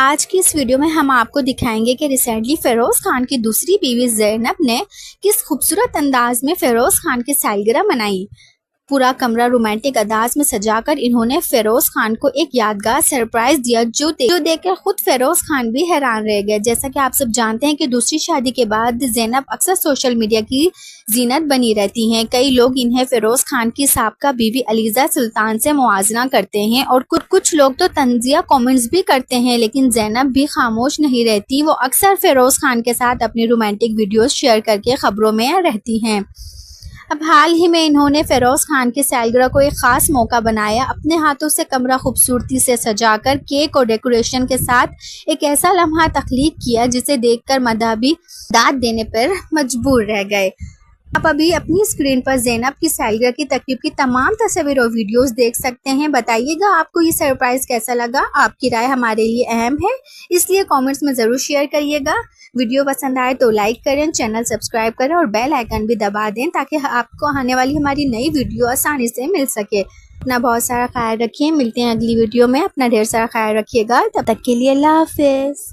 आज की इस वीडियो में हम आपको दिखाएंगे कि रिसेंटली फेरोज खान की दूसरी बीवी ज़ैनब ने किस खूबसूरत अंदाज में फेरोज खान की सालगिरह मनाई। पूरा कमरा रोमांटिक अंदाज में सजाकर इन्होंने फेरोज खान को एक यादगार सरप्राइज दिया जो देखकर खुद फेरोज खान भी हैरान रह गए। जैसा कि आप सब जानते हैं कि दूसरी शादी के बाद ज़ैनब अक्सर सोशल मीडिया की जीनत बनी रहती हैं। कई लोग इन्हें फेरोज खान की साबका बीवी अलीजा सुल्तान से मुआवजा करते हैं और कुछ लोग तो तंजिया कमेंट्स भी करते हैं, लेकिन ज़ैनब भी खामोश नहीं रहती। वो अक्सर फेरोज खान के साथ अपनी रोमांटिक वीडियोस शेयर करके खबरों में रहती हैं। अब हाल ही में इन्होंने फेरोज खान की सालगिरह को एक खास मौका बनाया। अपने हाथों से कमरा खूबसूरती से सजाकर केक और डेकोरेशन के साथ एक ऐसा लम्हा तख्लीक किया जिसे देखकर मदाह भी दाद देने पर मजबूर रह गए। आप अभी अपनी स्क्रीन पर ज़ैनब की सालगिरह की तकरीब की तमाम तस्वीर और वीडियोस देख सकते हैं। बताइएगा आपको ये सरप्राइज कैसा लगा। आपकी राय हमारे लिए अहम है, इसलिए कमेंट्स में ज़रूर शेयर करिएगा। वीडियो पसंद आए तो लाइक करें, चैनल सब्सक्राइब करें और बेल आइकन भी दबा दें ताकि आपको आने वाली हमारी नई वीडियो आसानी से मिल सके। अपना बहुत सारा ख्याल रखिए। मिलते हैं अगली वीडियो में। अपना ढेर सारा ख्याल रखिएगा। तब तक के लिए अल्लाह हाफिज़।